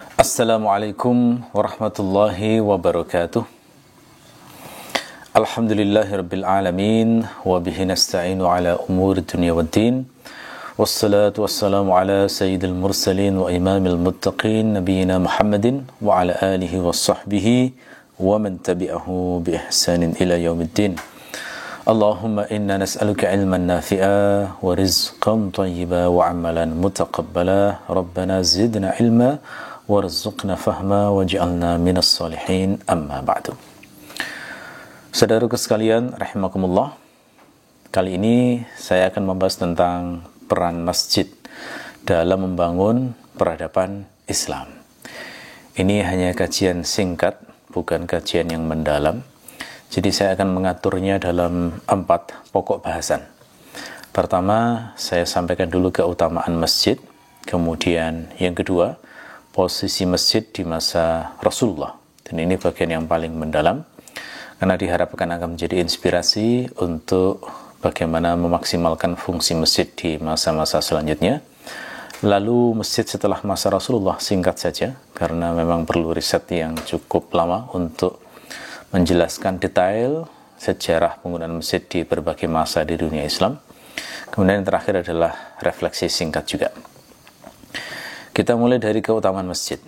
Assalamualaikum warahmatullahi wabarakatuh. Alhamdulillahirabbil alamin wa bihi nasta'inu ala umuri dunya waddin. Wassalatu wassalamu ala sayyidil mursalin wa imamil muttaqin nabiyyina Muhammadin wa ala alihi wa sahbihi wa man tabi'ahu bi ihsanin ila yaumiddin. Allahumma inna nas'aluka ilman nafi'a wa rizqan thayyiba wa amalan mutaqabbala. Rabbana zidna ilma warzuqna fahma waj'alna minas salihin, amma ba'du. Saudaraku sekalian rahimakumullah, kali ini saya akan membahas tentang peran masjid dalam membangun peradaban Islam. Ini hanya kajian singkat, bukan kajian yang mendalam. Jadi saya akan mengaturnya dalam 4 pokok bahasan. Pertama, saya sampaikan dulu keutamaan masjid. Kemudian yang kedua, posisi masjid di masa Rasulullah. Dan ini bagian yang paling mendalam, karena diharapkan akan menjadi inspirasi untuk bagaimana memaksimalkan fungsi masjid di masa-masa selanjutnya. Lalu masjid setelah masa Rasulullah, singkat saja, karena memang perlu riset yang cukup lama untuk menjelaskan detail sejarah penggunaan masjid di berbagai masa di dunia Islam. Kemudian yang terakhir adalah refleksi singkat juga. Kita mulai dari keutamaan masjid.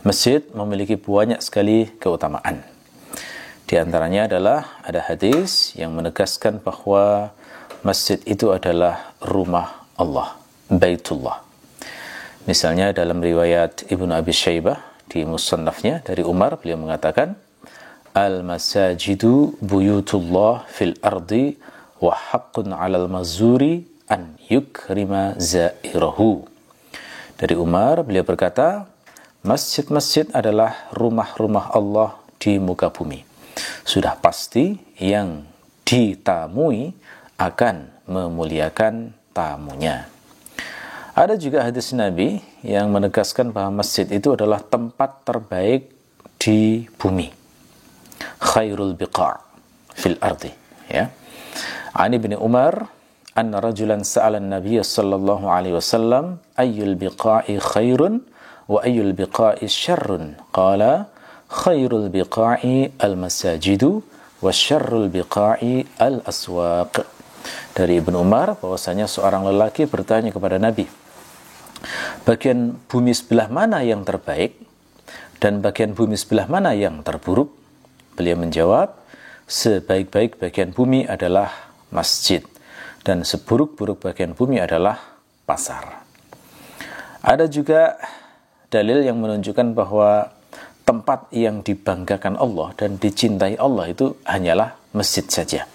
Masjid memiliki banyak sekali keutamaan. Di antaranya adalah ada hadis yang menegaskan bahwa masjid itu adalah rumah Allah, Baitullah. Misalnya dalam riwayat Ibnu Abi Syaibah di Musannafnya dari Umar, beliau mengatakan, Al-masajidu buyutullah fil ardi wa haqqun 'alal mazuri an yukrima zairahu. Dari Umar, beliau berkata, masjid-masjid adalah rumah-rumah Allah di muka bumi. Sudah pasti yang ditamui akan memuliakan tamunya. Ada juga hadis Nabi yang menegaskan bahwa masjid itu adalah tempat terbaik di bumi. Khairul biqa' fil ardi. Ya. Ani bin Umar anna rajulan sa'ala an-nabiy sallallahu alaihi wasallam ayyul biqa'i khairun wa ayyul biqa'i syarrun. Qala khairul biqa'i al-masajidu wa syarrul biqa'i al-aswaq. Dari Ibnu Umar bahwasanya seorang lelaki bertanya kepada Nabi, bagian bumi sebelah mana yang terbaik dan bagian bumi sebelah mana yang terburuk? Beliau menjawab, sebaik-baik bagian bumi adalah masjid, dan seburuk-buruk bagian bumi adalah pasar. Ada juga dalil yang menunjukkan bahwa tempat yang dibanggakan Allah dan dicintai Allah itu hanyalah masjid saja.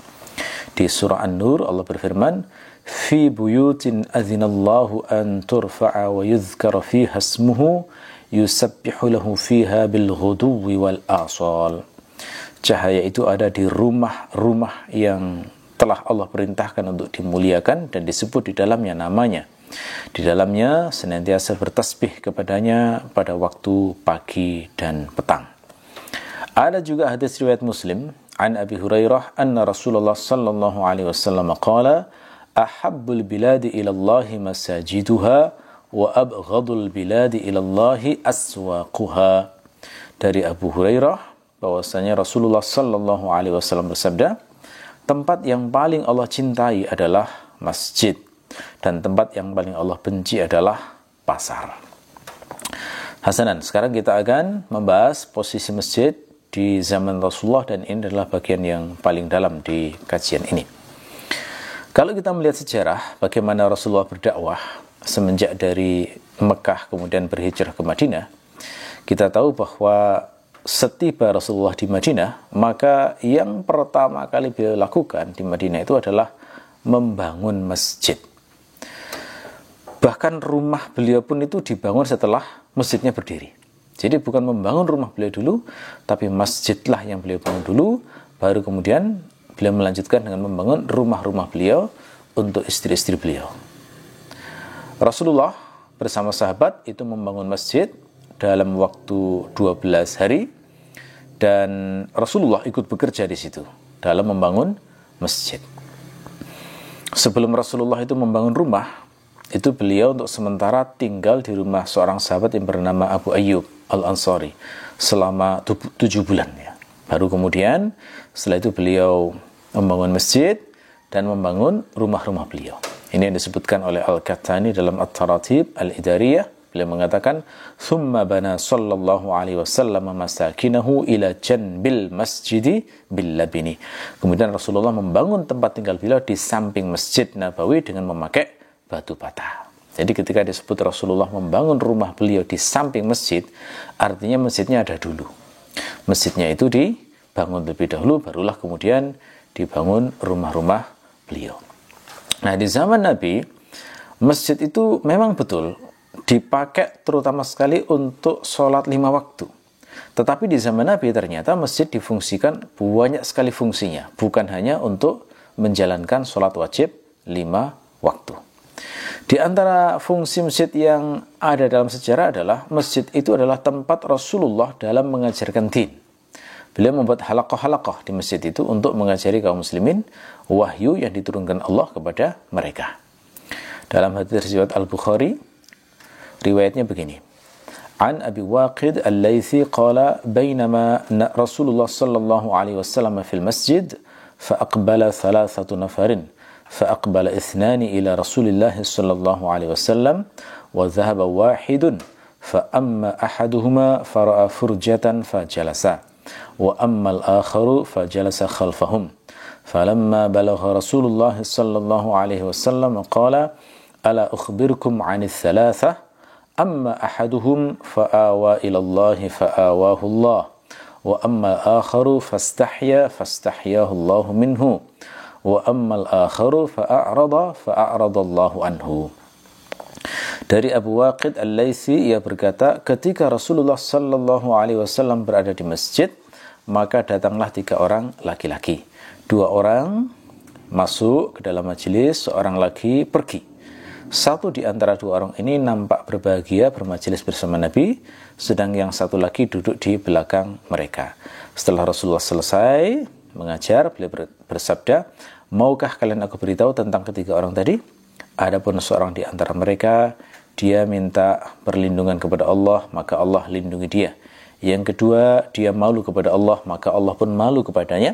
Di surah An-Nur Allah berfirman, fi buyutin adzinallahu an turfa'a wa yuzkara fiha ismuhu yusabbihu lahu fiha bil ghuduwi wal asal. Cahaya itu ada di rumah-rumah yang telah Allah perintahkan untuk dimuliakan dan disebut di dalamnya namanya. Di dalamnya senantiasa bertasbih kepadanya pada waktu pagi dan petang. Ada juga hadis riwayat Muslim an Abi Hurairah anna Rasulullah sallallahu alaihi wasallam qala ahabbul biladi ila Allah masajiduha wa abghadul biladi ila Allah aswaquha. Dari Abu Hurairah bahwasanya Rasulullah sallallahu alaihi wasallam bersabda, tempat yang paling Allah cintai adalah masjid, dan tempat yang paling Allah benci adalah pasar. Hasanan, sekarang kita akan membahas posisi masjid di zaman Rasulullah, dan ini adalah bagian yang paling dalam di kajian ini. Kalau kita melihat sejarah bagaimana Rasulullah berdakwah semenjak dari Mekah kemudian berhijrah ke Madinah, kita tahu bahwa setiba Rasulullah di Madinah, maka yang pertama kali beliau lakukan di Madinah itu adalah membangun masjid. Bahkan rumah beliau pun itu dibangun setelah masjidnya berdiri. Jadi bukan membangun rumah beliau dulu, tapi masjidlah yang beliau bangun dulu, baru kemudian beliau melanjutkan dengan membangun rumah-rumah beliau untuk istri-istri beliau. Rasulullah bersama sahabat itu membangun masjid dalam waktu 12 hari, dan Rasulullah ikut bekerja di situ dalam membangun masjid. Sebelum Rasulullah itu membangun rumah, itu beliau untuk sementara tinggal di rumah seorang sahabat yang bernama Abu Ayyub Al-Ansari selama 7 bulan ya. Baru kemudian setelah itu beliau membangun masjid dan membangun rumah-rumah beliau. Ini yang disebutkan oleh Al-Qahtani dalam At-Taratib Al-Idariyah. Beliau mengatakan, "Thumma bana sallallahu alaihi wasallam masakinahu ila janbil masjidi bil labini." Kemudian Rasulullah membangun tempat tinggal beliau di samping Masjid Nabawi dengan memakai batu bata. Jadi ketika disebut Rasulullah membangun rumah beliau di samping masjid, artinya masjidnya ada dulu. Masjidnya itu dibangun lebih dahulu, barulah kemudian dibangun rumah-rumah beliau. Nah, di zaman Nabi, masjid itu memang betul dipakai terutama sekali untuk sholat 5 waktu. Tetapi di zaman Nabi ternyata masjid difungsikan banyak sekali fungsinya, bukan hanya untuk menjalankan sholat wajib 5 waktu. Di antara fungsi masjid yang ada dalam sejarah adalah masjid itu adalah tempat Rasulullah dalam mengajarkan din. Beliau membuat halaqah-halaqah di masjid itu untuk mengajari kaum muslimin wahyu yang diturunkan Allah kepada mereka. Dalam hadits riwayat Al-Bukhari, riwayatnya begini. An Abi Waqid Al-Laythi qala bainama Rasulullah sallallahu alaihi wasallam fil masjid fa aqbala 3 nafarin fa aqbala 2 ila Rasulillah sallallahu alaihi wasallam wa dhahaba wahidun fa amma ahaduhuma fara'a furjatan fa jalasa wa amma al-akharu fa jalasa khalfahum falamma balagha Rasulullah sallallahu alaihi wasallam qala ala ukhbirukum 'anil thalathah amma ahaduhum fa'awa ila Allah fa'awahu Allah wa amma al-akharu fastahyahu Allah minhu wa amma al-akharu fa'a'rada Allahu anhu. Dari Abu Waqid Al-Laythi, ia berkata, ketika Rasulullah sallallahu alaihi wasallam berada di masjid, maka datanglah 3 orang laki-laki. 2 orang masuk ke dalam majelis, seorang lagi pergi. Satu di antara 2 orang ini nampak berbahagia bermajelis bersama Nabi, sedang yang satu lagi duduk di belakang mereka. Setelah Rasulullah selesai mengajar, beliau bersabda, maukah kalian aku beritahu tentang 3 orang tadi? Adapun seorang di antara mereka, dia minta perlindungan kepada Allah, maka Allah lindungi dia. Yang kedua, dia malu kepada Allah, maka Allah pun malu kepadanya.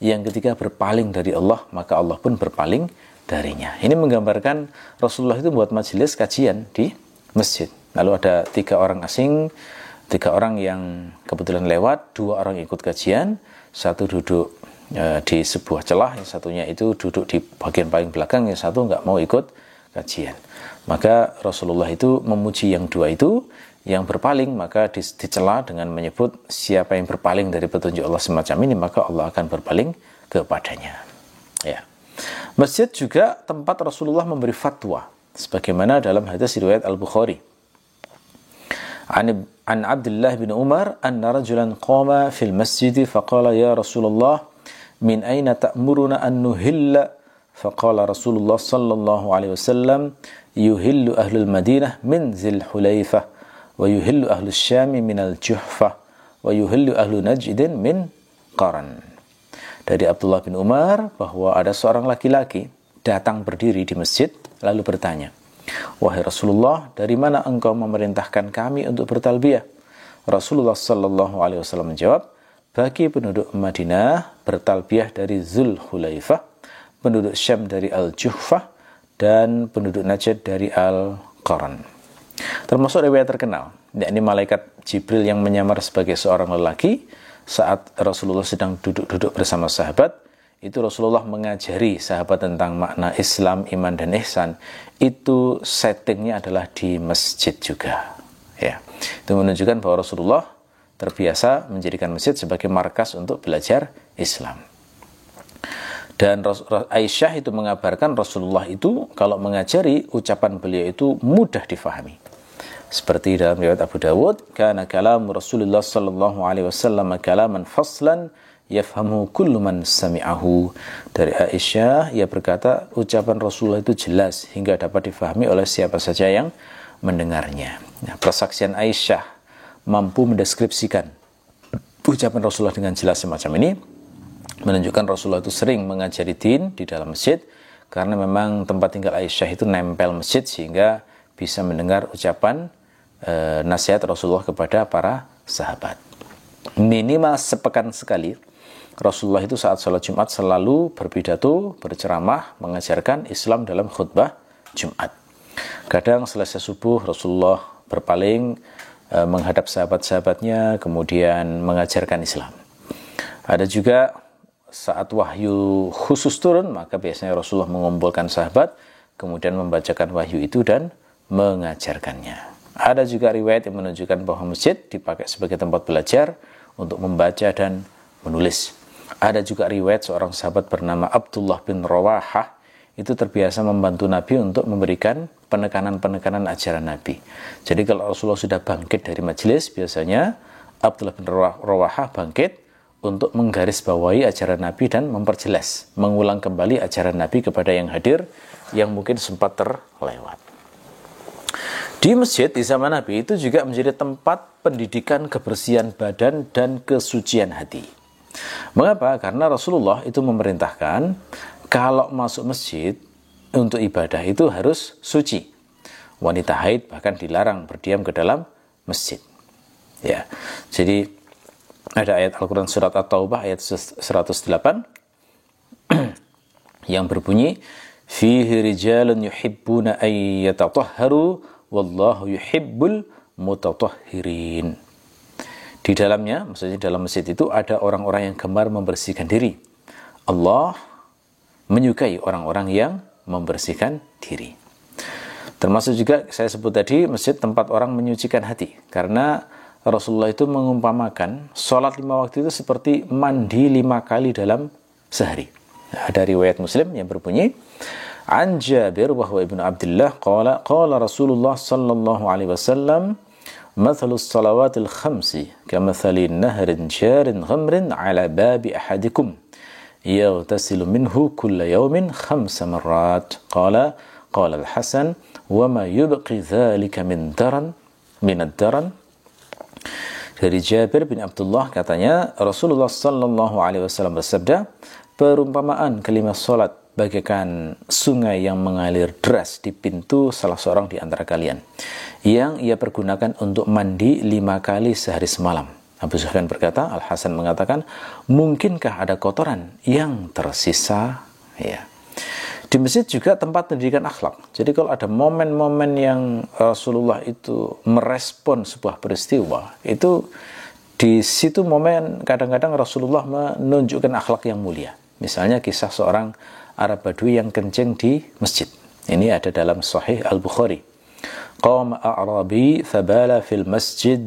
Yang ketiga, berpaling dari Allah, maka Allah pun berpaling darinya. Ini menggambarkan Rasulullah itu buat majelis kajian di masjid. Lalu ada 3 orang asing, 3 orang yang kebetulan lewat, 2 orang ikut kajian, satu duduk di sebuah celah, yang satunya itu duduk di bagian paling belakang, yang satu nggak mau ikut kajian. Maka Rasulullah itu memuji yang 2 itu, yang berpaling maka dicela dengan menyebut siapa yang berpaling dari petunjuk Allah semacam ini, maka Allah akan berpaling kepadanya. Ya. Masjid juga tempat Rasulullah memberi fatwa, sebagaimana dalam hadis riwayat Al-Bukhari. An Abdullah bin Umar anna rajulan qama fil masjid faqala ya Rasulullah min aina ta'muruna an nuhilla faqala Rasulullah sallallahu alaihi wasallam yuhillu ahlul Madinah min Dzil Hulaifah wa yuhillu ahlus Syam min al-Juhfah wa yuhillu ahlu Najdin min Qaran. Dari Abdullah bin Umar bahwa ada seorang laki-laki datang berdiri di masjid lalu bertanya, wahai Rasulullah, dari mana engkau memerintahkan kami untuk bertalbiyah? Rasulullah sallallahu alaihi wasallam menjawab, bagi penduduk Madinah bertalbiyah dari Dzul Hulaifah, penduduk Syam dari Al-Juhfah, dan penduduk Najd dari Al-Qaran. Termasuk riwayat terkenal, yakni malaikat Jibril yang menyamar sebagai seorang lelaki saat Rasulullah sedang duduk-duduk bersama sahabat. Itu Rasulullah mengajari sahabat tentang makna Islam, iman, dan ihsan. Itu settingnya adalah di masjid juga. Ya, itu menunjukkan bahwa Rasulullah terbiasa menjadikan masjid sebagai markas untuk belajar Islam. Dan Aisyah itu mengabarkan Rasulullah itu kalau mengajari, ucapan beliau itu mudah difahami. Seperti dalam riwayat Abu Dawud, kana kalam Rasulullah sallallahu alaihi wasallam kalaman faslan yafhamu kullu man sami'ahu. Dari Aisyah, ia berkata, ucapan Rasulullah itu jelas hingga dapat difahami oleh siapa saja yang mendengarnya. Nah, persaksian Aisyah mampu mendeskripsikan ucapan Rasulullah dengan jelas semacam ini, menunjukkan Rasulullah itu sering mengajari din di dalam masjid, karena memang tempat tinggal Aisyah itu nempel masjid sehingga bisa mendengar ucapan nasihat Rasulullah kepada para sahabat. Minimal sepekan sekali Rasulullah itu saat sholat Jumat selalu berpidato, berceramah, mengajarkan Islam dalam khutbah Jumat. Kadang selesai subuh Rasulullah berpaling menghadap sahabat-sahabatnya, kemudian mengajarkan Islam. Ada juga saat wahyu khusus turun, maka biasanya Rasulullah mengumpulkan sahabat, kemudian membacakan wahyu itu dan mengajarkannya. Ada juga riwayat yang menunjukkan bahwa masjid dipakai sebagai tempat belajar untuk membaca dan menulis. Ada juga riwayat seorang sahabat bernama Abdullah bin Rawahah itu terbiasa membantu Nabi untuk memberikan penekanan-penekanan ajaran Nabi. Jadi kalau Rasulullah sudah bangkit dari majelis, biasanya Abdullah bin Rawahah bangkit untuk menggarisbawahi ajaran Nabi dan memperjelas, mengulang kembali ajaran Nabi kepada yang hadir yang mungkin sempat terlewat. Di masjid di zaman Nabi itu juga menjadi tempat pendidikan kebersihan badan dan kesucian hati. Mengapa? Karena Rasulullah itu memerintahkan kalau masuk masjid untuk ibadah itu harus suci. Wanita haid bahkan dilarang berdiam ke dalam masjid. Ya. Jadi ada ayat Al-Quran surat At-Taubah ayat 108 yang berbunyi fihi rijalun yuhibbuna ay yatatahharu wallahu yuhibbul mutatahhirin. Di dalamnya, maksudnya dalam masjid itu ada orang-orang yang gemar membersihkan diri. Allah menyukai orang-orang yang membersihkan diri. Termasuk juga saya sebut tadi masjid tempat orang menyucikan hati, karena Rasulullah itu mengumpamakan sholat 5 waktu itu seperti mandi 5 kali dalam sehari. Ada riwayat Muslim yang berbunyi An Jabir wa huwa ibnu Abdullah qala Rasulullah sallallahu alaihi wasallam mathalus salawatil khamsi kamathali nahrin jarin ghamrin ala babi ahadikum yaghtasilu minhu kulla yawmin 5 marrat. Qala al-Hasan wa ma yubqi dhalika min ad-daran. Dari Jabir bin Abdullah katanya Rasulullah sallallahu alaihi wasallam bersabda, perumpamaan kelima salat bagaikan sungai yang mengalir deras di pintu salah seorang di antara kalian yang ia pergunakan untuk mandi 5 kali sehari semalam. Abu Sufyan berkata, Al-Hasan mengatakan, mungkinkah ada kotoran yang tersisa? Ya. Di masjid juga tempat pendidikan akhlak. Jadi kalau ada momen-momen yang Rasulullah itu merespon sebuah peristiwa, itu di situ momen kadang-kadang Rasulullah menunjukkan akhlak yang mulia. Misalnya kisah seorang Arab Badui yang kencing di masjid. Ini ada dalam Sahih Al-Bukhari. Qama a'rabi fabala fil masjid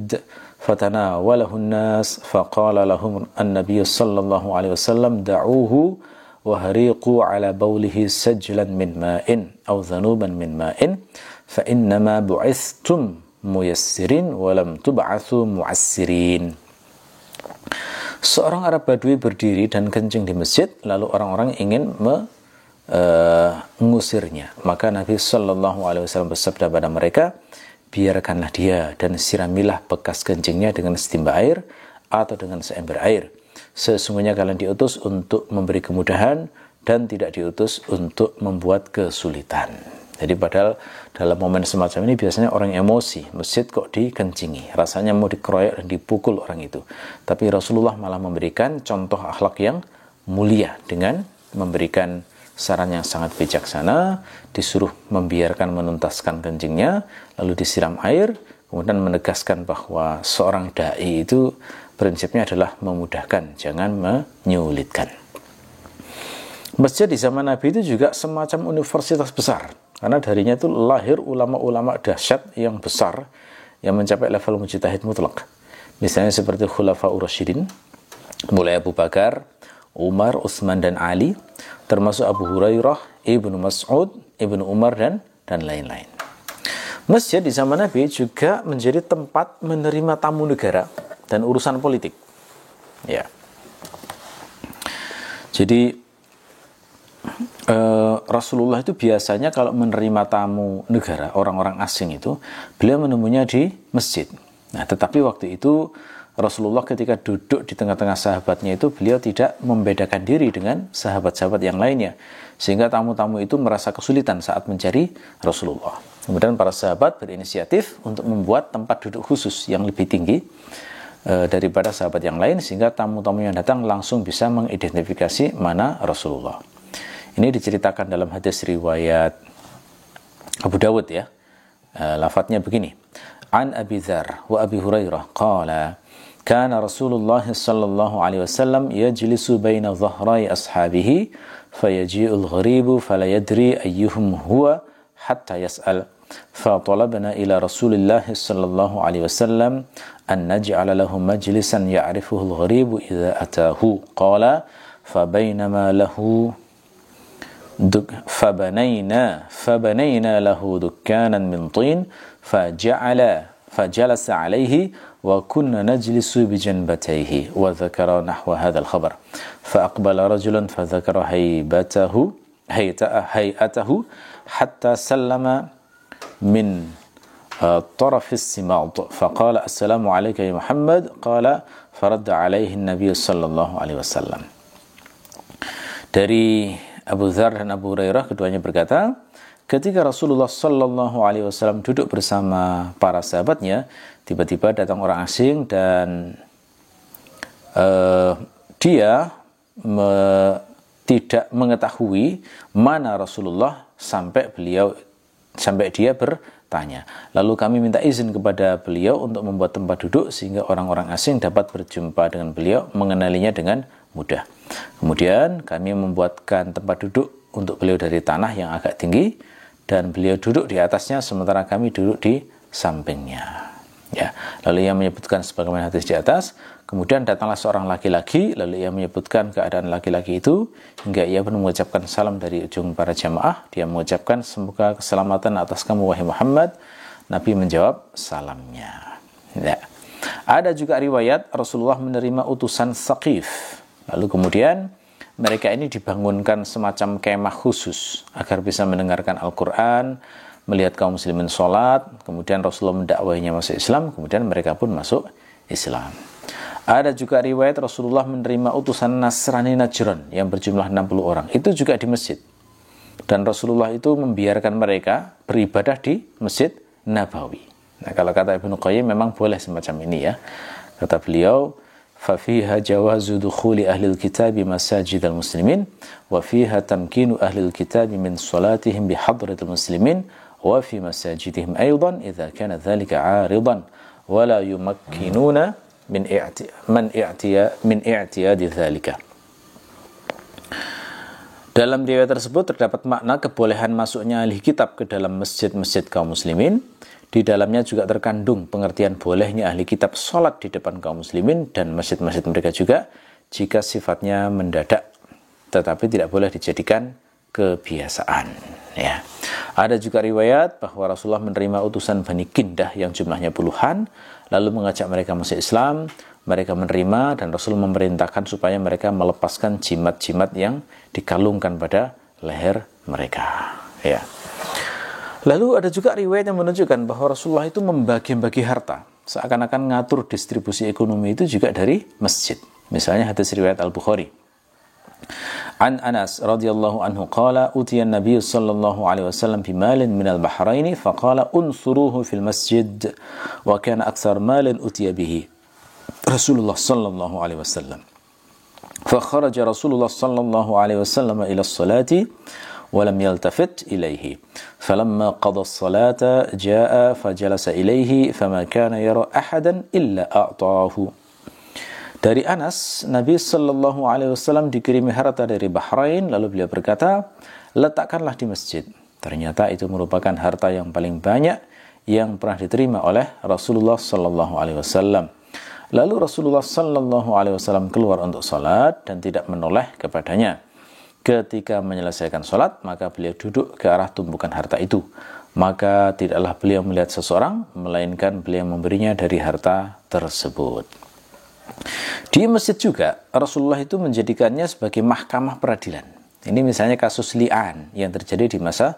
fatanawalahu an-nas faqala lahum an-nabiy sallallahu alaihi wasallam da'uhu wa hariqu ala bawlihi sajlan min ma'in aw dhanuban min ma'in fa innama bu'ithtum muyassirin wa lam tub'atsu mu'assirin. Seorang Arab Badui berdiri dan kencing di masjid, lalu orang-orang ingin mengusirnya. Maka Nabi sallallahu alaihi wasallam bersabda pada mereka, biarkanlah dia dan siramilah bekas kencingnya dengan setimba air atau dengan seember air. Sesungguhnya kalian diutus untuk memberi kemudahan dan tidak diutus untuk membuat kesulitan. Jadi padahal dalam momen semacam ini biasanya orang emosi, masjid kok dikencingi, rasanya mau dikeroyok dan dipukul orang itu. Tapi Rasulullah malah memberikan contoh akhlak yang mulia dengan memberikan saran yang sangat bijaksana, disuruh membiarkan menuntaskan kencingnya, lalu disiram air, kemudian menegaskan bahwa seorang da'i itu prinsipnya adalah memudahkan, jangan menyulitkan. Masjid di zaman Nabi itu juga semacam universitas besar, karena darinya itu lahir ulama-ulama dahsyat yang besar yang mencapai level mujtahid mutlak. Misalnya seperti Khulafaur Rasyidin, mulai Abu Bakar, Umar, Utsman dan Ali, termasuk Abu Hurairah, Ibnu Mas'ud, Ibnu Umar dan lain-lain. Masjid di zaman Nabi juga menjadi tempat menerima tamu negara dan urusan politik. Ya. Jadi Rasulullah itu biasanya kalau menerima tamu negara, orang-orang asing itu, beliau menemunya di masjid. Nah, tetapi waktu itu Rasulullah ketika duduk di tengah-tengah sahabatnya itu beliau tidak membedakan diri dengan sahabat-sahabat yang lainnya, sehingga tamu-tamu itu merasa kesulitan saat mencari Rasulullah. Kemudian para sahabat berinisiatif untuk membuat tempat duduk khusus yang lebih tinggi daripada sahabat yang lain, sehingga tamu-tamu yang datang langsung bisa mengidentifikasi mana Rasulullah. Ini diceritakan dalam hadis riwayat Abu Dawud ya. Lafadznya begini. An Abi Dzar wa Abi Hurairah qala kana Rasulullah sallallahu alaihi wasallam yajlisu baina dhahrai ashabihi fayaji'ul gharibu fala yadri ayyuhum huwa hatta yas'al. فطلبنا إلى رسول الله صلى الله عليه وسلم أن نجعل له مجلسا يعرفه الغريب إذا أتاه قال فبنينا له دكانا من طين فجلس عليه وكنا نجلس بجنبتيه وذكر نحو هذا الخبر فأقبل رجل فذكر هيئته حتى سلم من طرف السماط فقال السلام عليك يا محمد قال فرد عليه النبي صلى الله عليه وسلم. Dari Abu Dzar dan Abu Hurairah, keduanya berkata, ketika Rasulullah sallallahu alaihi wasallam duduk bersama para sahabatnya, tiba-tiba datang orang asing dan dia tidak mengetahui mana Rasulullah sampai dia bertanya. Lalu kami minta izin kepada beliau untuk membuat tempat duduk sehingga orang-orang asing dapat berjumpa dengan beliau, mengenalinya dengan mudah. Kemudian kami membuatkan tempat duduk untuk beliau dari tanah yang agak tinggi dan beliau duduk di atasnya sementara kami duduk di sampingnya. Ya, lalu ia menyebutkan sebagaimana hadis di atas. Kemudian datanglah seorang laki-laki, lalu ia menyebutkan keadaan laki-laki itu hingga ia pun mengucapkan salam dari ujung para jamaah. Dia mengucapkan, semoga keselamatan atas kamu wahai Muhammad. Nabi menjawab salamnya. Ya. Ada juga riwayat Rasulullah menerima utusan Tsaqif. Lalu kemudian mereka ini dibangunkan semacam kemah khusus agar bisa mendengarkan Al-Quran, melihat kaum muslimin sholat, kemudian Rasulullah mendakwahinya masuk Islam, kemudian mereka pun masuk Islam. Ada juga riwayat Rasulullah menerima utusan Nasrani Najran yang berjumlah 60 orang. Itu juga di masjid. Dan Rasulullah itu membiarkan mereka beribadah di Masjid Nabawi. Nah, kalau kata Ibnu Qayyim memang boleh semacam ini ya. Kata beliau, فَفِيهَا جَوَازُ دُخُولِ أَهْلِ الْكِتَابِ مَسَاجِدَ الْمُسْلِمِينَ وَفِيهَا تَمْكِينُ أَهْلِ الْكِتَابِ مِنْ صَلَاتِهِمْ بِحَضْرَةِ الْمُسْلِمِينَ وَفِي مَسَاجِدِهِمْ أَيْضًا إِذَا كَانَ ذَلِكَ عَارِضًا وَلَا يُمَكِّنُونَ مِنْ اِعْتِيَادِ ذَلِكَ. Dalam riwayat tersebut terdapat makna kebolehan masuknya ahli kitab ke dalam masjid-masjid kaum muslimin. Di dalamnya juga terkandung pengertian bolehnya ahli kitab sholat di depan kaum muslimin dan masjid-masjid mereka juga jika sifatnya mendadak, tetapi tidak boleh dijadikan kebiasaan. Ya. Ada juga riwayat bahwa Rasulullah menerima utusan Bani Kindah yang jumlahnya puluhan, lalu mengajak mereka masuk Islam. Mereka menerima dan Rasul memerintahkan supaya mereka melepaskan jimat-jimat yang dikalungkan pada leher mereka. Ya. Lalu ada juga riwayat yang menunjukkan bahwa Rasulullah itu membagi-bagi harta, seakan-akan ngatur distribusi ekonomi itu juga dari masjid. Misalnya hadis riwayat Al-Bukhari. An Anas radhiyallahu anhu qala utiya an-nabiy sallallahu alaihi wasallam bimalin min al-bahrain faqala unsuruhu fil masjid wa kana akthar malin utiya bihi Rasulullah sallallahu alaihi wasallam. Fa kharaja Rasulullah sallallahu alaihi wasallam ila as-salati ولم يلتفت إليه فلما قضى الصلاة جاء فجلس إليه فما كان يرى أحدا إلا أعطاه. Dari Anas, Nabi Sallallahu Alaihi Wasallam dikirimi harta dari Bahrain, lalu beliau berkata, letakkanlah di masjid. Ternyata itu merupakan harta yang paling banyak yang pernah diterima oleh Rasulullah Sallallahu Alaihi Wasallam. Lalu Rasulullah Sallallahu Alaihi Wasallam keluar untuk salat dan tidak menoleh kepadanya. Ketika menyelesaikan sholat, maka beliau duduk ke arah tumpukan harta itu. Maka tidaklah beliau melihat seseorang, melainkan beliau memberinya dari harta tersebut. Di masjid juga, Rasulullah itu menjadikannya sebagai mahkamah peradilan. Ini misalnya kasus li'an yang terjadi di masa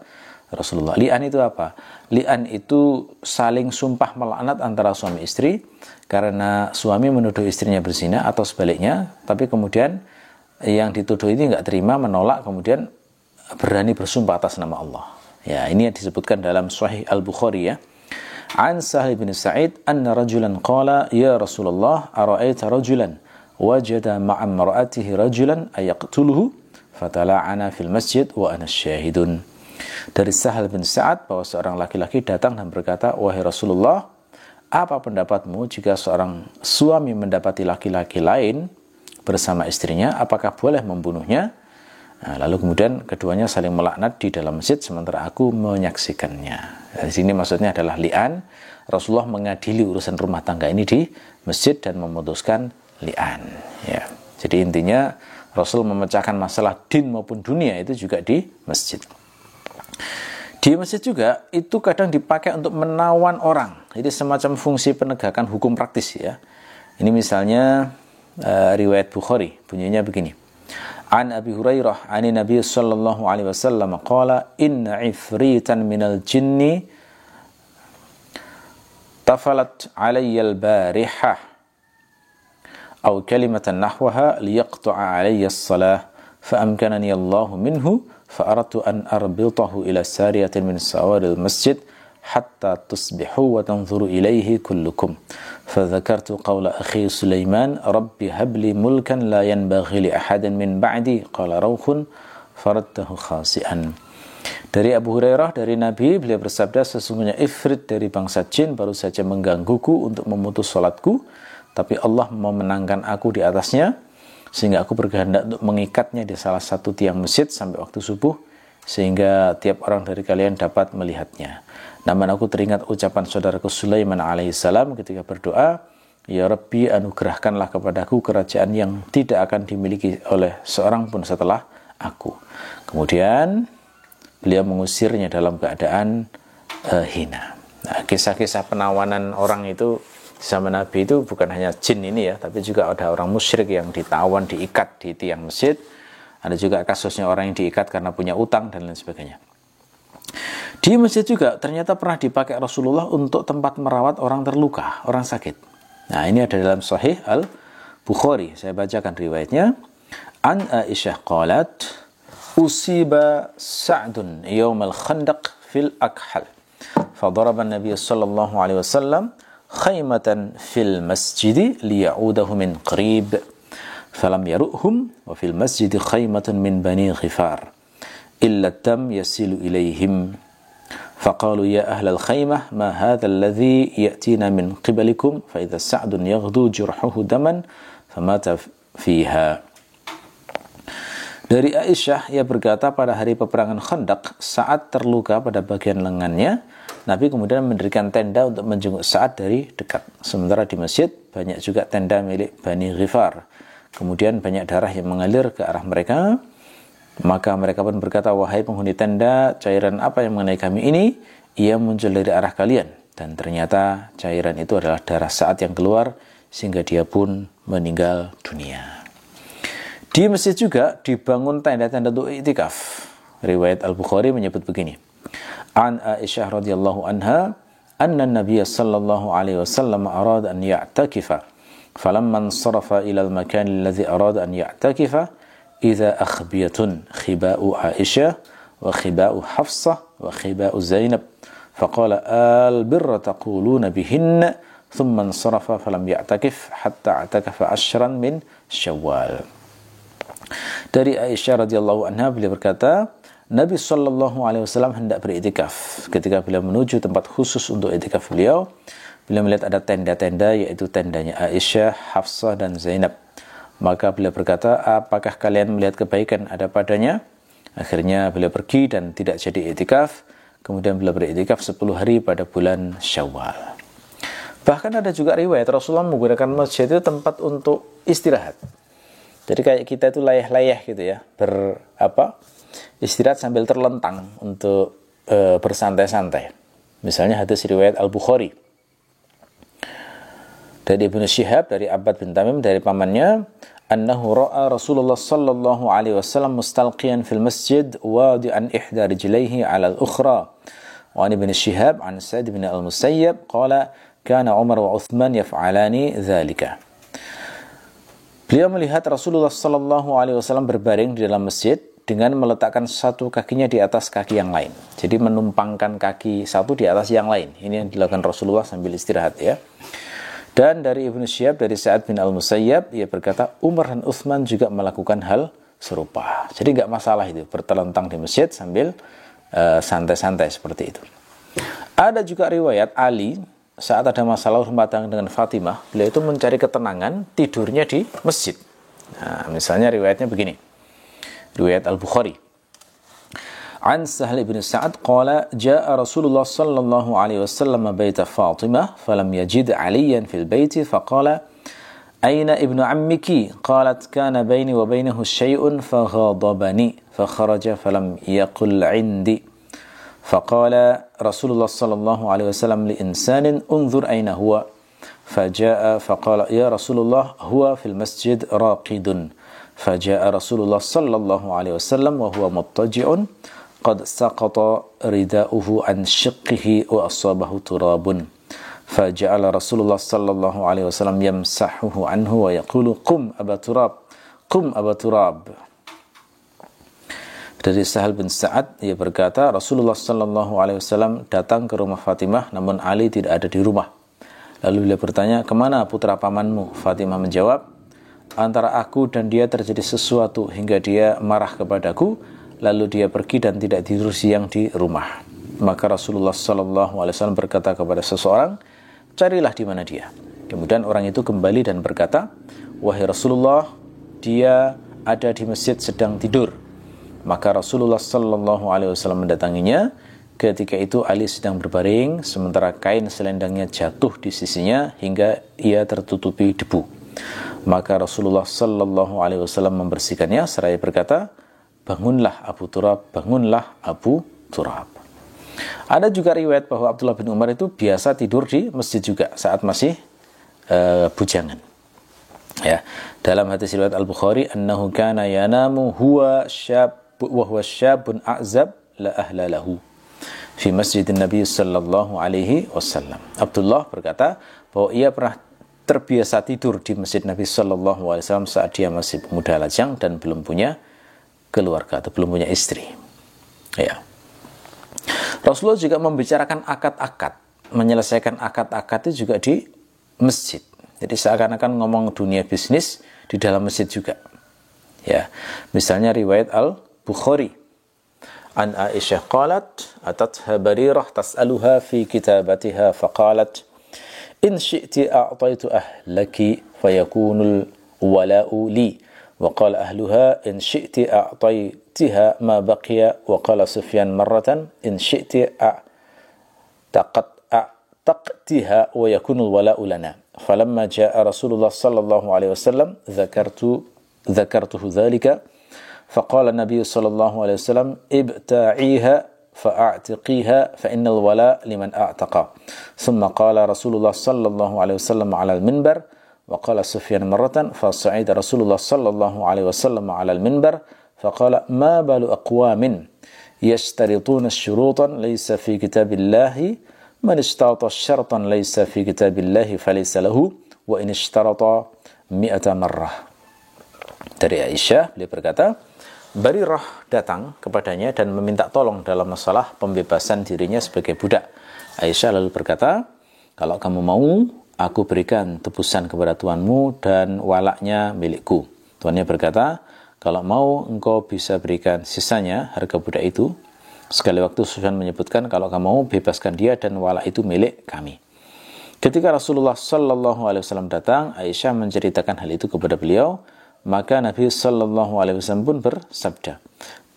Rasulullah. Li'an itu apa? Li'an itu saling sumpah melaknat antara suami istri karena suami menuduh istrinya berzina atau sebaliknya, tapi kemudian yang dituduh ini nggak terima, menolak, kemudian berani bersumpah atas nama Allah. Ya, ini yang disebutkan dalam Sahih Al-Bukhari ya. An Sahal bin Sa'id anna rajulan qala ya Rasulullah ara'aita rajulan wajada ma'a mar'atihi rajulan ayaqtuluhu fatala'ana fil masjid wa ana syahidun. Dari Sahal bin Sa'ad bahwa seorang laki-laki datang dan berkata, wahai Rasulullah, apa pendapatmu jika seorang suami mendapati laki-laki lain bersama istrinya, apakah boleh membunuhnya? Nah, lalu kemudian keduanya saling melaknat di dalam masjid sementara aku menyaksikannya. Di sini maksudnya adalah li'an. Rasulullah mengadili urusan rumah tangga ini di masjid dan memutuskan li'an. Ya. Jadi intinya Rasul memecahkan masalah din maupun dunia itu juga di masjid. Di masjid juga itu kadang dipakai untuk menawan orang. Jadi semacam fungsi penegakan hukum praktis ya. Ini misalnya riwayat Bukhari, bunyinya begini. An Abi Hurairah an Nabi sallallahu alaihi wasallam qala inna ifritan minal jinni tafalat alayya al-barihah aw kalimatan nahwaha liyaqta'a alayya as-salah fa amkanani Allah minhu fa aradtu an arbitahu ila sariyatin min sawaril masjid hatta tusbihu wa tanzuru ilayhi kullukum fa dzakartu qawla akhi Sulaiman rabbi habli mulkan la yanbaghi li ahadin min ba'di qala rauhun faradtahu khasi'an. Dari Abu Hurairah dari Nabi, beliau bersabda, sesungguhnya ifrit dari bangsa jin baru saja menggangguku untuk memutus salatku, tapi Allah memenangkan aku di atasnya sehingga aku berkehendak untuk mengikatnya di salah satu tiang masjid sampai waktu subuh sehingga tiap orang dari kalian dapat melihatnya. Namun aku teringat ucapan saudaraku Sulaiman alaihissalam ketika berdoa, ya Rabbi anugerahkanlah kepadaku kerajaan yang tidak akan dimiliki oleh seorang pun setelah aku. Kemudian beliau mengusirnya dalam keadaan hina. Nah, kisah-kisah penawanan orang itu zaman Nabi itu bukan hanya jin ini ya, tapi juga ada orang musyrik yang ditawan, diikat di tiang masjid. Ada juga kasusnya orang yang diikat karena punya utang dan lain sebagainya. Di masjid juga ternyata pernah dipakai Rasulullah untuk tempat merawat orang terluka, orang sakit. Nah, ini ada dalam Sahih Al-Bukhari. Saya bacakan riwayatnya. An Aisyah qalat, usiba Sa'dun yawm al-Khandaq fil Akhal. Fadaraba an-Nabiy sallallahu alaihi wasallam khaymatan fil masjid liya'udahu min qarib. Falam yaruhum wa fil masjid khaymatun min bani Ghifar. Illa tam yasilu ilayhim. فقالوا يا أهل الخيمة ما هذا الذي يأتينا من قبلكم فإذا سعد يغدو جرحه دما فمات فيها. Dari Aisyah, ia berkata pada hari peperangan Khandaq saat terluka pada bagian lengannya, Nabi kemudian mendirikan tenda untuk menjenguk Sa'ad dari dekat. Sementara di masjid banyak juga tenda milik Bani Ghifar. Kemudian banyak darah yang mengalir ke arah mereka. Maka mereka pun berkata, wahai penghuni tenda, cairan apa yang mengenai kami ini? Ia muncul dari arah kalian. Dan ternyata cairan itu adalah darah Sa'ad yang keluar, sehingga dia pun meninggal dunia. Di masjid juga dibangun tenda-tenda untuk i'tikaf. Riwayat Al-Bukhari menyebut begini. An Aisyah radhiyallahu anha, anna Nabiy sallallahu alaihi wasallam arada an ya'takifa. Falamman sarafa ila al-makan alladhi arada an ya'takifa, إذا أخبية خباء عائشة وخباء حفصة وخباء زينب فقال البر تقولون بهن ثم انصرف فلم يعتكف حتى اعتكف 10 من شوال. Dari Aisyah radhiyallahu anha beliau berkata, Nabi sallallahu alaihi wasallam hendak beriktikaf. Ketika beliau menuju tempat khusus untuk iktikaf beliau melihat ada tenda-tenda, yaitu tendanya Aisyah, Hafsah dan Zainab. Maka beliau berkata, apakah kalian melihat kebaikan ada padanya? Akhirnya beliau pergi dan tidak jadi iktikaf. Kemudian beliau beriktikaf 10 hari pada bulan Syawal. Bahkan ada juga riwayat Rasulullah menggunakan masjid itu tempat untuk istirahat. Jadi kayak kita itu layah-layah gitu ya, istirahat sambil terlentang untuk bersantai-santai. Misalnya hadis riwayat Al-Bukhari dari Ibnu Syihab, dari Abbad bin Tamim, dari pamannya, annahu ra'a Rasulullah sallallahu alaihi wasallam mustalqiyan fil masjid wadi'an ihda rijlaihi 'ala al-ukhra. Wa an ibn Shihab an Sa'id bin al-Musayyab qala kana Umar wa Uthman yaf'alani dzalika. Beliau melihat Rasulullah sallallahu alaihi wasallam berbaring di dalam masjid dengan meletakkan satu kakinya di atas kaki yang lain. Jadi menumpangkan kaki satu di atas yang lain. Ini yang dilakukan Rasulullah sambil istirahat ya. Dan dari Ibnu Syihab dari Sa'ad bin Al-Musayyab, ia berkata Umar dan Uthman juga melakukan hal serupa. Jadi nggak masalah itu bertelentang di masjid sambil santai-santai seperti itu. Ada juga riwayat Ali saat ada masalah rumah tangga dengan Fatimah, beliau itu mencari ketenangan tidurnya di masjid. Nah, misalnya riwayatnya begini. Riwayat Al-Bukhari. An Sahal ibn Sa'ad qala jaa Rasulullah sallallahu alaihi wasallam baita Fatimah falam yajid Aliyan fil baiti faqala aina ibnu ammiki qalat kana baini wa bainahu syai'un faghadabani fakharaja falam yaqul 'indi faqala Rasulullah sallallahu alaihi wasallam li insanin unzur aina huwa fajaa faqala ya Rasulullah huwa fil masjid raqidun fajaa Rasulullah sallallahu alaihi wasallam wa huwa muttaji'un qad saqata rida'uhu an shiqqihi wa asabahu turabun faja'ala Rasulullah sallallahu alaihi wasallam yamsahuhu anhu wa yaqulu qum aba turab. Dari Sahal bin Sa'ad, ia berkata Rasulullah sallallahu alaihi wasallam datang ke rumah Fatimah namun Ali tidak ada di rumah. Lalu beliau bertanya, "Kemana putra pamanmu?" Fatimah menjawab, "Antara aku dan dia terjadi sesuatu hingga dia marah kepadaku, lalu dia pergi dan tidak tidur siang di rumah." Maka Rasulullah sallallahu alaihi wasallam berkata kepada seseorang, "Carilah di mana dia." Kemudian orang itu kembali dan berkata, "Wahai Rasulullah, dia ada di masjid sedang tidur." Maka Rasulullah sallallahu alaihi wasallam mendatanginya. Ketika itu Ali sedang berbaring sementara kain selendangnya jatuh di sisinya hingga ia tertutupi debu. Maka Rasulullah sallallahu alaihi wasallam membersihkannya seraya berkata, "Bangunlah Abu Turab, bangunlah Abu Turab." Ada juga riwayat bahwa Abdullah bin Umar itu biasa tidur di masjid juga saat masih bujangan. Ya, dalam hadis riwayat Al-Bukhari, "Annahu kana yanamu huwa syabun a'zab la ahla lahu fi masjidin Nabi sallallahu alaihi wasallam." Abdullah berkata bahwa ia pernah terbiasa tidur di masjid Nabi sallallahu alaihi wasallam saat dia masih muda lajang dan belum punya keluarga atau belum punya istri. Ya. Rasulullah juga membicarakan akad-akad, menyelesaikan akad-akad itu juga di masjid. Jadi seakan-akan ngomong dunia bisnis di dalam masjid juga. Ya. Misalnya riwayat Al-Bukhari. An Aisyah qalat atatha Barirah tas'aluha fi kitabatiha faqalat in syi'ti a'taitu ahlaki fayakunul wala'u li wa qala ahluha in syi'ti a'taitiha ma baqiya wa qala Sufyan marratan in syi'ti a'taqtiha wa yakunul wala'u lana falamma jaa Rasulullah sallallahu alaihi wasallam dzakartuhu dzalika faqala Nabi sallallahu alaihi wasallam ibta'iha fa'atiqiha fa innal wala liman a'taqa thumma qala Rasulullah sallallahu alaihi wasallam 'ala al-minbar wa qala Sufyan marratan fa sa'ida Rasulullah sallallahu alaihi wasallam 'ala al-minbar faqala ma balu aqwamin yashtarituna ash-shurutan laysa fi kitabillahi man ishtarata syartan laysa fi kitabillahi falaysa lahu wa in ishtarata 100 marrah. Dari Aisyah beliau berkata, Barirah datang kepadanya dan meminta tolong dalam masalah pembebasan dirinya sebagai budak. Aisyah lalu berkata, "Kalau kamu mau, aku berikan tebusan kepada tuanmu dan walaknya milikku." Tuannya berkata, "Kalau mau, engkau bisa berikan sisanya harga budak itu." Sekali waktu Sufyan menyebutkan, "Kalau kamu mau, bebaskan dia dan walak itu milik kami." Ketika Rasulullah sallallahu alaihi wasallam datang, Aisyah menceritakan hal itu kepada beliau. Maka Nabi sallallahu alaihi wasallam pun bersabda,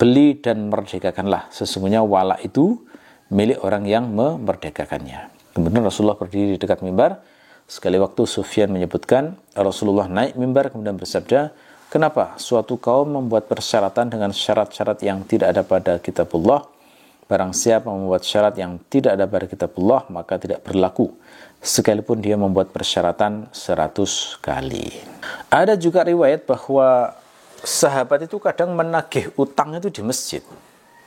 "Beli dan merdekakanlah, sesungguhnya walak itu milik orang yang memerdekakannya." Kemudian Rasulullah berdiri di dekat mimbar. Sekali waktu Sufyan menyebutkan, Rasulullah naik mimbar kemudian bersabda, "Kenapa suatu kaum membuat persyaratan dengan syarat-syarat yang tidak ada pada kitabullah? Barang siapa membuat syarat yang tidak ada pada kitabullah, maka tidak berlaku, sekalipun dia membuat persyaratan 100 kali." Ada juga riwayat bahwa sahabat itu kadang menagih utang itu di masjid.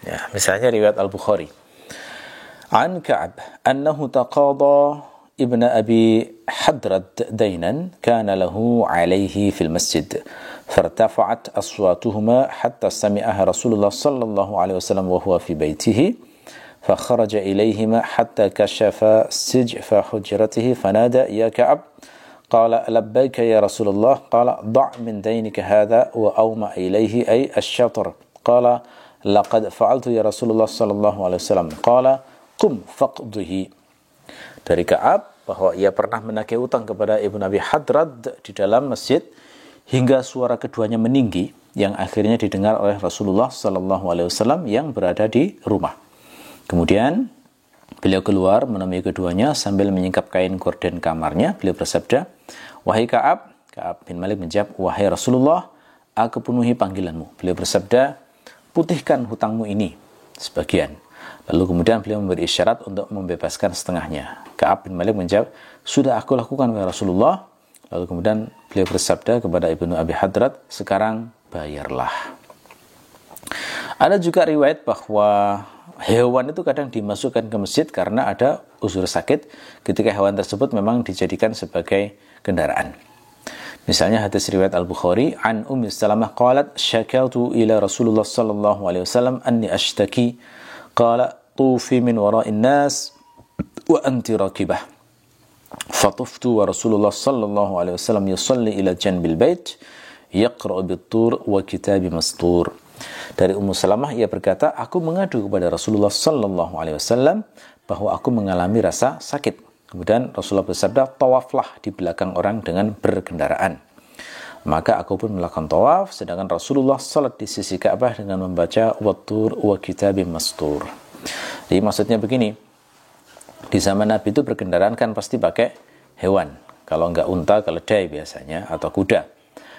Ya, misalnya riwayat Al-Bukhari. An Ka'ab annahu taqada ibn Abi Hadrad dainan kana lahu alayhi fil masjid. فارتفعت أصواتهما حتى سمعها رسول الله صلى الله عليه وسلم وهو في بيته فخرج إليهما حتى كشف سجف حجرته فنادى يا كعب قال لبيك يا رسول الله قال ضع من دينك هذا وأومأ إليه أي الشطر قال لقد فعلت يا رسول الله صلى الله عليه وسلم قال قم فاقضه. Dari Ka'ab bahwa ia pernah menagih utang kepada Ibnu Abi Hadrad di dalam masjid hingga suara keduanya meninggi yang akhirnya didengar oleh Rasulullah sallallahu alaihi wasallam yang berada di rumah. Kemudian beliau keluar menemui keduanya sambil menyingkap kain gorden kamarnya. Beliau bersabda, "Wahai Ka'ab," Ka'ab bin Malik menjawab, "Wahai Rasulullah, aku penuhi panggilanmu." Beliau bersabda, "Putihkan hutangmu ini sebagian." Lalu kemudian beliau memberi isyarat untuk membebaskan setengahnya. Ka'ab bin Malik menjawab, "Sudah aku lakukan wahai Rasulullah." Lalu kemudian beliau bersabda kepada Ibnu Abi Hadrad, "Sekarang bayarlah." Ada juga riwayat bahwa hewan itu kadang dimasukkan ke masjid karena ada uzur sakit ketika hewan tersebut memang dijadikan sebagai kendaraan. Misalnya hadis riwayat Al-Bukhari, an Ummi Salamah qalat syakautu ila Rasulullah sallallahu alaihi wasallam anni ashtaki qala tufi min wara'in nas wa anti rakibah. Fatuftu wa Rasulullah sallallahu alaihi wasallam yusalli ila janbil bait yaqra'u bit-tur wa kitabi mastur. Dari Ummu Salamah ia berkata, aku mengadu kepada Rasulullah sallallahu alaihi wasallam bahwa aku mengalami rasa sakit. Kemudian Rasulullah bersabda, tawaflah di belakang orang dengan berkendaraan. Maka aku pun melakukan tawaf, sedangkan Rasulullah salat di sisi Ka'bah dengan membaca wat-tur wa kitabi mastur. Jadi maksudnya begini, di zaman Nabi itu berkendaraan kan pasti pakai hewan. Kalau enggak unta, keledai biasanya, atau kuda.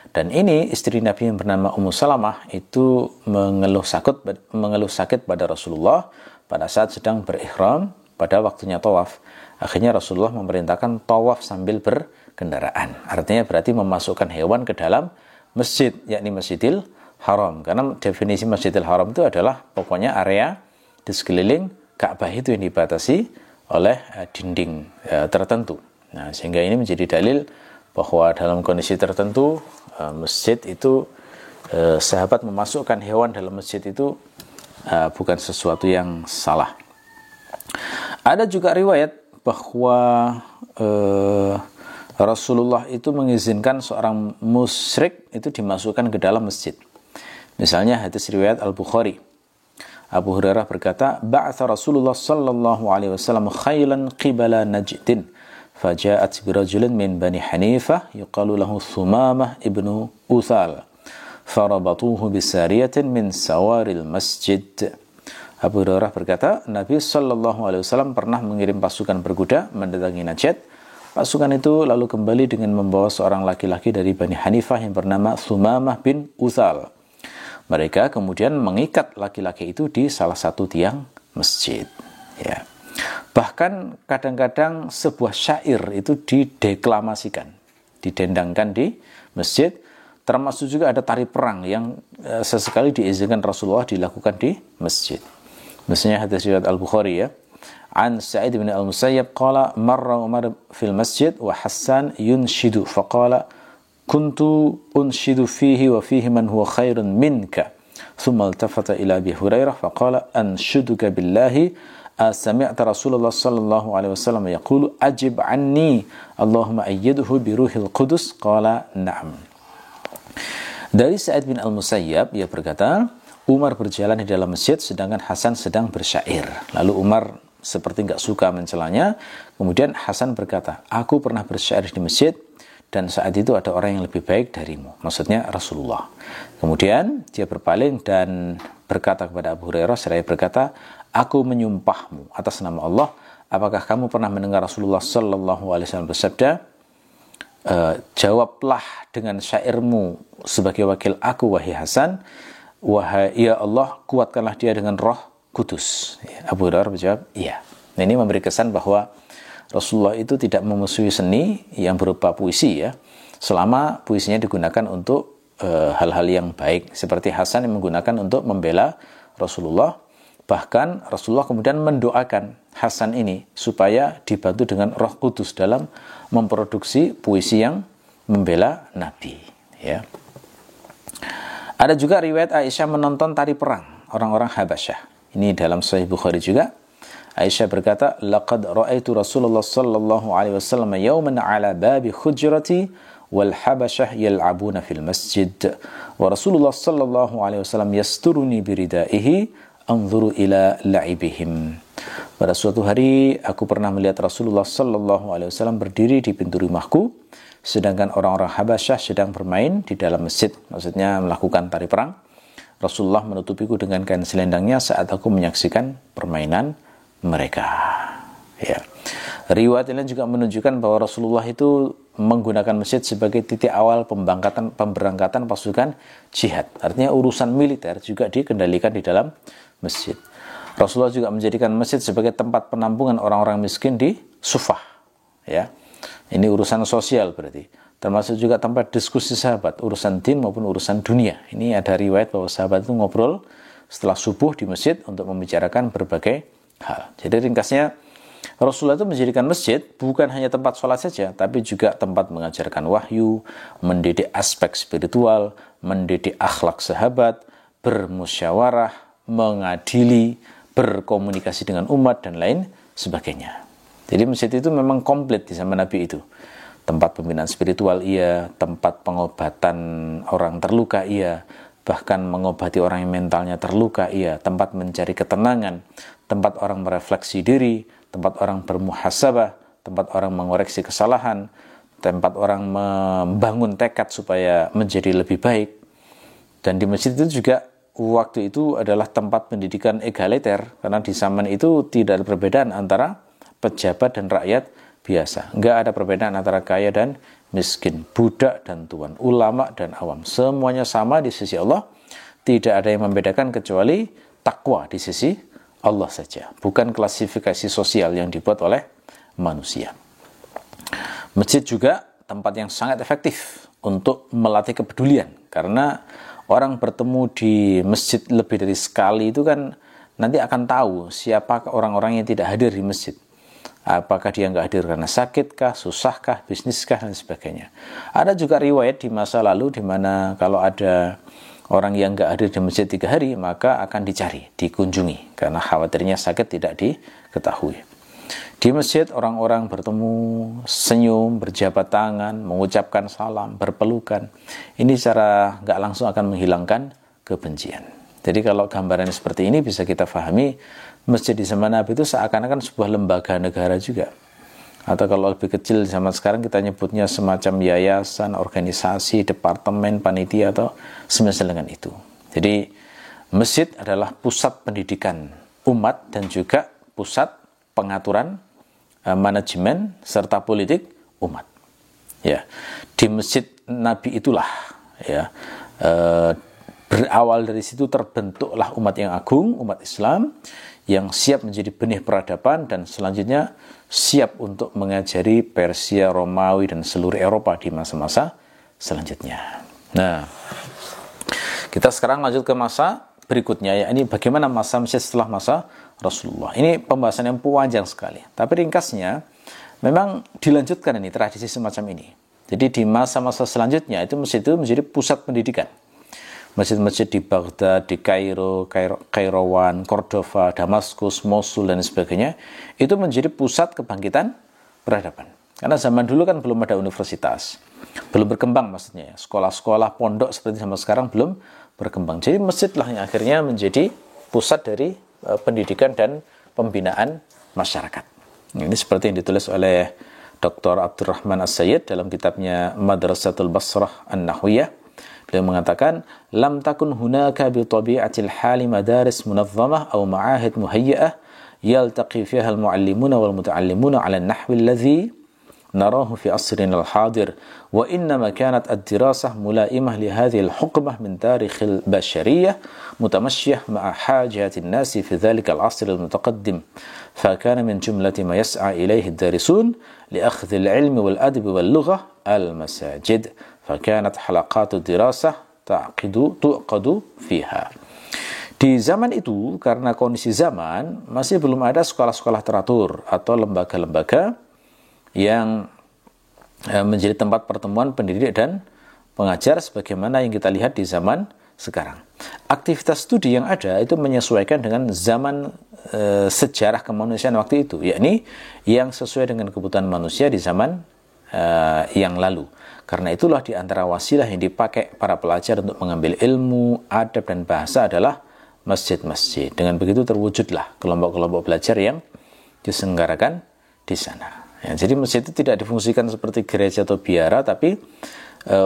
Dan ini istri Nabi yang bernama Ummu Salamah itu mengeluh sakit pada Rasulullah pada saat sedang berihram pada waktunya tawaf. Akhirnya Rasulullah memerintahkan tawaf sambil berkendaraan. Artinya berarti memasukkan hewan ke dalam masjid, yakni Masjidil Haram. Karena definisi Masjidil Haram itu adalah pokoknya area di sekeliling Ka'bah itu yang dibatasi oleh dinding tertentu. Nah, sehingga ini menjadi dalil bahwa dalam kondisi tertentu masjid itu sahabat memasukkan hewan dalam masjid itu bukan sesuatu yang salah. Ada juga riwayat bahwa Rasulullah itu mengizinkan seorang musyrik itu dimasukkan ke dalam masjid. Misalnya hadis riwayat Al-Bukhari. Abu Hurairah berkata, "Ba'atha Rasulullah sallallahu alaihi wasallam khailan qibala Najdin, faja'at birajulin min Bani Hanifah yuqalu lahu Thumamah ibnu Uthal, farabatuhu bisariyatin min sawaril masjid." Abu Hurairah berkata, Nabi sallallahu alaihi wasallam pernah mengirim pasukan berkuda mendatangi Najd. Pasukan itu lalu kembali dengan membawa seorang laki-laki dari Bani Hanifah yang bernama Thumamah bin Uthal. Mereka kemudian mengikat laki-laki itu di salah satu tiang masjid. Ya. Bahkan kadang-kadang sebuah syair itu dideklamasikan, didendangkan di masjid. Termasuk juga ada tari perang yang sesekali diizinkan Rasulullah dilakukan di masjid. Misalnya hadis riwayat Al-Bukhari ya. An Sa'id bin Al-Musayyab qala marra Umar fil masjid wa Hassan yunshidu faqala kuntu unshidu fihi wa fihi man huwa khairun minka. Thumma altafata ila Abi Hurairah faqala anshuduka billahi asami'ta Rasulullah sallallahu alaihi wasallam yaqulu ajib anni Allahumma ayyidhu bi ruhil qudus. Qala na'am. Dari Sa'id bin Al-Musayyab ia berkata, Umar berjalan di dalam masjid sedangkan Hasan sedang bersyair. Lalu Umar seperti enggak suka mencelanya. Kemudian Hasan berkata, aku pernah bersyair di masjid dan saat itu ada orang yang lebih baik darimu, maksudnya Rasulullah. Kemudian dia berpaling dan berkata kepada Abu Hurairah seraya berkata, aku menyumpahmu atas nama Allah, apakah kamu pernah mendengar Rasulullah sallallahu alaihi wasallam bersabda, jawablah dengan syairmu sebagai wakil aku wahai Hasan, wahai ya Allah kuatkanlah dia dengan roh kudus. Abu Hurairah menjawab iya. Nah, ini memberi kesan bahwa Rasulullah itu tidak memusuhi seni yang berupa puisi ya, selama puisinya digunakan untuk hal-hal yang baik, seperti Hasan yang menggunakan untuk membela Rasulullah. Bahkan Rasulullah kemudian mendoakan Hasan ini supaya dibantu dengan Roh Kudus dalam memproduksi puisi yang membela Nabi, ya. Ada juga riwayat Aisyah menonton tari perang orang-orang Habasyah. Ini dalam Sahih Bukhari juga. Aisyah berkata, "Laqad ra'aitu Rasulullah sallallahu alaihi wasallam yawman 'ala babi hujrati wal Habasyah yal'abuna fil masjid wa Rasulullah sallallahu alaihi wasallam yasturuni biridaihi anzuru ila la'ibihim." Pada suatu hari aku pernah melihat Rasulullah sallallahu alaihi wasallam berdiri di pintu rumahku sedangkan orang-orang Habasyah sedang bermain di dalam masjid, maksudnya melakukan tari perang. Rasulullah menutupiku dengan kain selendangnya saat aku menyaksikan permainan mereka. Ya. Riwayat ini juga menunjukkan bahwa Rasulullah itu menggunakan masjid sebagai titik awal pemberangkatan pasukan jihad. Artinya urusan militer juga dikendalikan di dalam masjid. Rasulullah juga menjadikan masjid sebagai tempat penampungan orang-orang miskin di Sufah. Ya. Ini urusan sosial berarti. Termasuk juga tempat diskusi sahabat, urusan din maupun urusan dunia. Ini ada riwayat bahwa sahabat itu ngobrol setelah subuh di masjid untuk membicarakan berbagai hal. Jadi ringkasnya, Rasulullah itu menjadikan masjid bukan hanya tempat sholat saja, tapi juga tempat mengajarkan wahyu, mendidik aspek spiritual, mendidik akhlak sahabat, bermusyawarah, mengadili, berkomunikasi dengan umat, dan lain sebagainya. Jadi masjid itu memang komplit di zaman Nabi itu. Tempat pembinaan spiritual iya, tempat pengobatan orang terluka iya, bahkan mengobati orang yang mentalnya terluka iya, tempat mencari ketenangan, tempat orang merefleksi diri, tempat orang bermuhasabah, tempat orang mengoreksi kesalahan, tempat orang membangun tekad supaya menjadi lebih baik. Dan di masjid itu juga waktu itu adalah tempat pendidikan egaliter, karena di zaman itu tidak ada perbedaan antara pejabat dan rakyat biasa. Enggak ada perbedaan antara kaya dan miskin, budak dan tuan, ulama dan awam. Semuanya sama di sisi Allah. Tidak ada yang membedakan kecuali takwa di sisi Allah saja. Bukan klasifikasi sosial yang dibuat oleh manusia. Masjid juga tempat yang sangat efektif untuk melatih kepedulian. Karena orang bertemu di masjid lebih dari sekali itu kan nanti akan tahu siapa orang-orang yang tidak hadir di masjid. Apakah dia nggak hadir karena sakitkah, susahkah, bisniskah, dan sebagainya. Ada juga riwayat di masa lalu di mana kalau ada orang yang nggak hadir di masjid 3 hari, maka akan dicari, dikunjungi, karena khawatirnya sakit tidak diketahui. Di masjid orang-orang bertemu, senyum, berjabat tangan, mengucapkan salam, berpelukan. Ini secara nggak langsung akan menghilangkan kebencian. Jadi kalau gambarannya seperti ini bisa kita pahami, masjid di zaman Nabi itu seakan-akan sebuah lembaga negara juga. Atau kalau lebih kecil zaman sekarang kita nyebutnya semacam yayasan, organisasi, departemen, panitia, atau semisal dengan itu. Jadi masjid adalah pusat pendidikan umat dan juga pusat pengaturan manajemen serta politik umat. Ya, di masjid Nabi itulah ya berawal dari situ terbentuklah umat yang agung, umat Islam yang siap menjadi benih peradaban dan selanjutnya siap untuk mengajari Persia, Romawi, dan seluruh Eropa di masa-masa selanjutnya. Nah, kita sekarang lanjut ke masa berikutnya, ya, ini bagaimana masa masjid setelah masa Rasulullah. Ini pembahasan yang panjang sekali, tapi ringkasnya memang dilanjutkan ini tradisi semacam ini. Jadi di masa-masa selanjutnya itu masjid itu menjadi pusat pendidikan. Masjid-masjid di Baghdad, di Kairouan, Cordova, Damaskus, Mosul, dan sebagainya, itu menjadi pusat kebangkitan peradaban. Karena zaman dulu kan belum ada universitas, belum berkembang maksudnya. Sekolah-sekolah, pondok seperti zaman sekarang belum berkembang. Jadi masjidlah yang akhirnya menjadi pusat dari pendidikan dan pembinaan masyarakat. Ini seperti yang ditulis oleh Dr. Abdurrahman As-Sayyid dalam kitabnya Madrasatul Basrah An-Nahwiyah. Beliau mengatakan, lam takun hunaka bi tabi'atil hali madaris munazzamah aw ma'ahid muhayya'ah yaltaqi fiha al-muallimuna wal muta'allimuna 'ala an-nahwi alladhi نراه في عصرنا الحاضر وإنما كانت الدراسة ملائمة لهذه الحقبة من تاريخ البشرية متمشية مع حاجات الناس في ذلك العصر المتقدم فكان من جملة ما يسعى إليه الدارسون لأخذ العلم والأدب واللغة المساجد فكانت حلقات الدراسة تعقد فيها. Di zaman itu, karena kondisi zaman, masih belum ada sekolah-sekolah teratur atau lembaga-lembaga yang menjadi tempat pertemuan pendidik dan pengajar sebagaimana yang kita lihat di zaman sekarang. Aktivitas studi yang ada itu menyesuaikan dengan zaman sejarah kemanusiaan waktu itu, yakni yang sesuai dengan kebutuhan manusia di zaman yang lalu. Karena itulah di antara wasilah yang dipakai para pelajar untuk mengambil ilmu, adab, dan bahasa adalah masjid-masjid. Dengan begitu terwujudlah kelompok-kelompok belajar yang diselenggarakan di sana. Ya, jadi masjid itu tidak difungsikan seperti gereja atau biara, tapi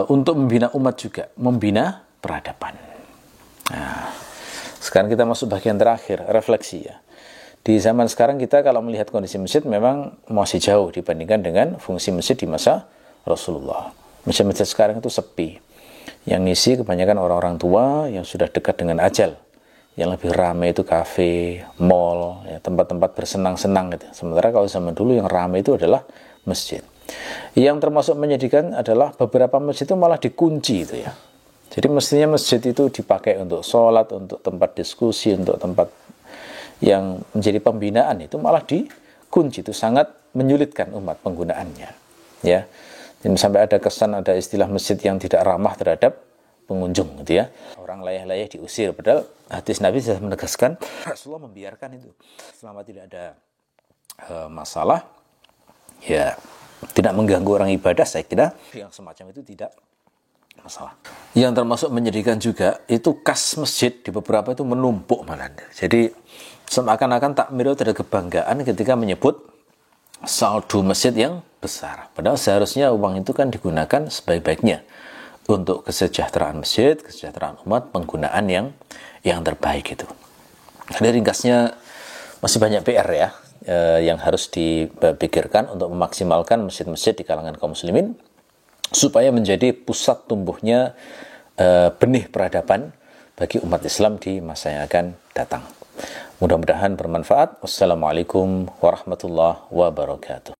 untuk membina umat juga, membina peradaban. Nah, sekarang kita masuk bagian terakhir, refleksi ya. Di zaman sekarang kita kalau melihat kondisi masjid memang masih jauh dibandingkan dengan fungsi masjid di masa Rasulullah. Masjid-masjid sekarang itu sepi. Yang ngisi kebanyakan orang-orang tua yang sudah dekat dengan ajal. Yang lebih ramai itu kafe, mall, ya, tempat-tempat bersenang-senang gitu. Sementara kalau zaman dulu yang ramai itu adalah masjid. Yang termasuk menyedihkan adalah beberapa masjid itu malah dikunci itu ya. Jadi mestinya masjid itu dipakai untuk sholat, untuk tempat diskusi, untuk tempat yang menjadi pembinaan, itu malah dikunci. Itu sangat menyulitkan umat penggunaannya. Ya, dan sampai ada kesan, ada istilah masjid yang tidak ramah terhadap pengunjung gitu ya. Orang layah-layah diusir, padahal hadis Nabi sudah menegaskan Rasulullah membiarkan itu selama tidak ada masalah, ya tidak mengganggu orang ibadah. Saya kira yang semacam itu tidak masalah. Yang termasuk menyedihkan juga itu kas masjid di beberapa itu menumpuk malah. Jadi seakan-akan takmir itu ada kebanggaan ketika menyebut saldo masjid yang besar. Padahal seharusnya uang itu kan digunakan sebaik-baiknya untuk kesejahteraan masjid, kesejahteraan umat, penggunaan yang terbaik itu. Jadi ringkasnya masih banyak PR ya yang harus dipikirkan untuk memaksimalkan masjid-masjid di kalangan kaum muslimin supaya menjadi pusat tumbuhnya benih peradaban bagi umat Islam di masa yang akan datang. Mudah-mudahan bermanfaat. Wassalamualaikum warahmatullahi wabarakatuh.